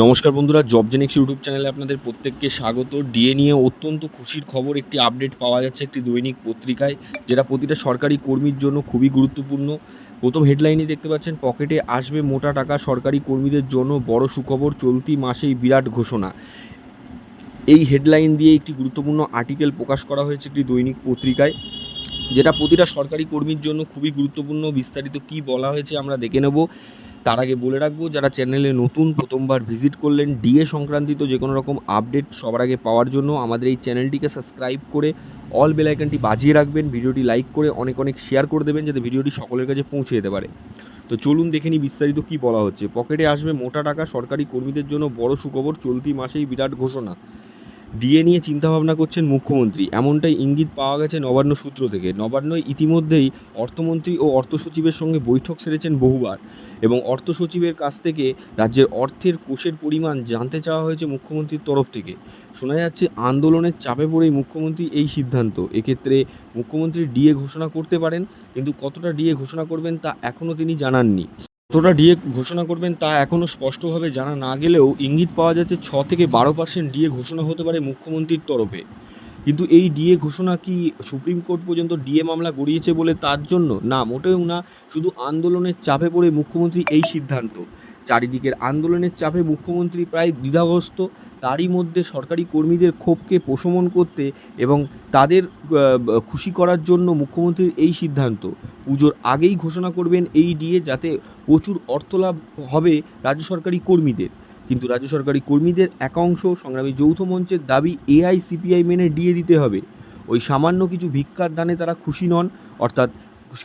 নমস্কার বন্ধুরা, জবজেনিক্স ইউটিউব চ্যানেলে আপনাদের প্রত্যেককে স্বাগত। ডিএ নিয়ে অত্যন্ত খুশির খবর, একটি আপডেট পাওয়া যাচ্ছে একটি দৈনিক পত্রিকায়, যেটা প্রতিটা সরকারি কর্মীর জন্য খুবই গুরুত্বপূর্ণ। প্রথম হেডলাইনই দেখতে পাচ্ছেন, পকেটে আসবে মোটা টাকা, সরকারি কর্মীদের জন্য বড় সুখবর, চলতি মাসেই বিরাট ঘোষণা। এই হেডলাইন দিয়ে একটি গুরুত্বপূর্ণ আর্টিকেল প্রকাশ করা হয়েছে একটি দৈনিক পত্রিকায়, যেটা প্রতিটা সরকারি কর্মীর জন্য খুবই গুরুত্বপূর্ণ। বিস্তারিত কি বলা হয়েছে আমরা দেখে নেব। তার আগে বলে রাখবো, যারা চ্যানেলে নতুন, প্রথমবার ভিজিট করলেন, ডিএ সংক্রান্তিত যে কোনো রকম আপডেট সবার আগে পাওয়ার জন্য আমাদের এই চ্যানেলটিকে সাবস্ক্রাইব করে অল বেল আইকনটি বাজিয়ে রাখবেন, ভিডিওটি লাইক করে অনেক অনেক শেয়ার করে দেবেন, যাতে ভিডিওটি সকলের কাছে পৌঁছে যেতে পারে। তো চলুন দেখে নিই বিস্তারিত কী বলা হচ্ছে। পকেটে আসবে মোটা টাকা, সরকারি কর্মীদের জন্য বড় সুখবর, চলতি মাসেই বিরাট ঘোষণা। ডিএ নিয়ে চিন্তাভাবনা করছেন মুখ্যমন্ত্রী, এমনটাই ইঙ্গিত পাওয়া গেছে নবান্ন সূত্র থেকে। নবান্নই ইতিমধ্যেই অর্থমন্ত্রী ও অর্থ সচিবের সঙ্গে বৈঠক সেরেছেন বহুবার, এবং অর্থ সচিবের কাছ থেকে রাজ্যের অর্থের কোষের পরিমাণ জানতে চাওয়া হয়েছে মুখ্যমন্ত্রীর তরফ থেকে। শোনা যাচ্ছে আন্দোলনের চাপে পড়েই মুখ্যমন্ত্রী এই সিদ্ধান্ত। এক্ষেত্রে মুখ্যমন্ত্রী ডিএ ঘোষণা করতে পারেন, কিন্তু কতটা ডিএ ঘোষণা করবেন তা এখনও তিনি জানাননি। কতটা ডিএ ঘোষণা করবেন তা এখনও স্পষ্টভাবে জানা না গেলেও ইঙ্গিত পাওয়া যাচ্ছে 6 থেকে 12% ডিএ ঘোষণা হতে পারে মুখ্যমন্ত্রীর তরফে। কিন্তু এই ডিএ ঘোষণা কি সুপ্রিম কোর্ট পর্যন্ত ডিএ মামলা গড়িয়েছে বলে তার জন্য? না, মোটেও না। শুধু আন্দোলনের চাপে পড়ে মুখ্যমন্ত্রী এই সিদ্ধান্ত। চারিদিকের আন্দোলনের চাপে মুখ্যমন্ত্রী প্রায় দ্বিধাগ্রস্ত। তারই মধ্যে সরকারি কর্মীদের ক্ষোভকে প্রশমন করতে এবং তাদের খুশি করার জন্য মুখ্যমন্ত্রীর এই সিদ্ধান্ত। পুজোর আগেই ঘোষণা করবেন এই ডিএ, যাতে প্রচুর অর্থলাভ হবে রাজ্য সরকারি কর্মীদের। কিন্তু রাজ্য সরকারি কর্মীদের একাংশ সংগ্রামী যৌথ মঞ্চের দাবি, এআইসিপিআই মেনে ডিএ দিতে হবে। ওই সামান্য কিছু ভিক্ষার দানে তারা খুশি নন। অর্থাৎ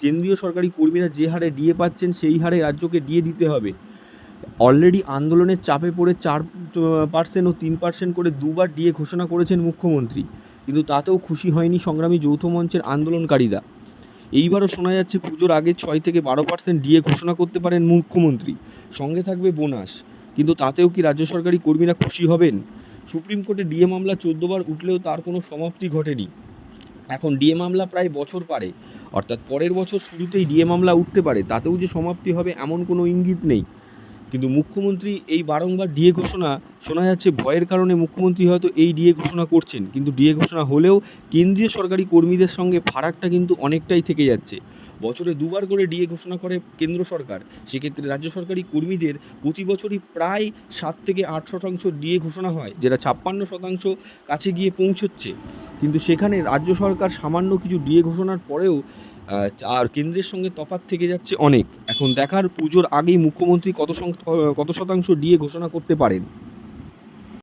কেন্দ্রীয় সরকারি কর্মীরা যে হারে ডিএ পাচ্ছেন সেই হারে রাজ্যকে ডিএ দিতে হবে। অলরেডি আন্দোলনের চাপে পড়ে 4% ও 3% করে দুবার ডিএ ঘোষণা করেছেন মুখ্যমন্ত্রী, কিন্তু তাতেও খুশি হয়নি সংগ্রামী যৌথ মঞ্চের আন্দোলনকারীরা। এইবারও শোনা যাচ্ছে পুজোর আগে 6 থেকে 12% ডিএ ঘোষণা করতে পারেন মুখ্যমন্ত্রী, সঙ্গে থাকবে বোনাস। কিন্তু তাতেও কি রাজ্য সরকারি কর্মীরা খুশি হবেন? সুপ্রিম কোর্টে ডিএ মামলা 14 বার উঠলেও তার কোনো সমাপ্তি ঘটেনি। এখন ডিএ মামলা প্রায় বছর পারে, অর্থাৎ পরের বছর শুরুতেই ডিএ মামলা উঠতে পারে, তাতেও যে সমাপ্তি হবে এমন কোনো ইঙ্গিত নেই। কিন্তু মুখ্যমন্ত্রী এই বারংবার ডিএ ঘোষণা, শোনা যাচ্ছে ভয়ের কারণে মুখ্যমন্ত্রী হয়তো এই ডিএ ঘোষণা করছেন। কিন্তু ডিএ ঘোষণা হলেও কেন্দ্রীয় সরকারি কর্মীদের সঙ্গে ফারাকটা কিন্তু অনেকটাই থেকে যাচ্ছে। বছরে দুবার করে ডিএ ঘোষণা করে কেন্দ্র সরকার, সেক্ষেত্রে রাজ্য সরকারি কর্মীদের প্রতি বছরই প্রায় 7 থেকে 8% ডিএ ঘোষণা হয়, যেটা 56% কাছে গিয়ে পৌঁছচ্ছে। কিন্তু সেখানে রাজ্য সরকার সামান্য কিছু ডিএ ঘোষণার পরেও আর কেন্দ্রের সঙ্গে তফাৎ থেকে যাচ্ছে অনেক। এখন দেখার পুজোর আগেই মুখ্যমন্ত্রী কত শতাংশ ডিএ ঘোষণা করতে পারেন।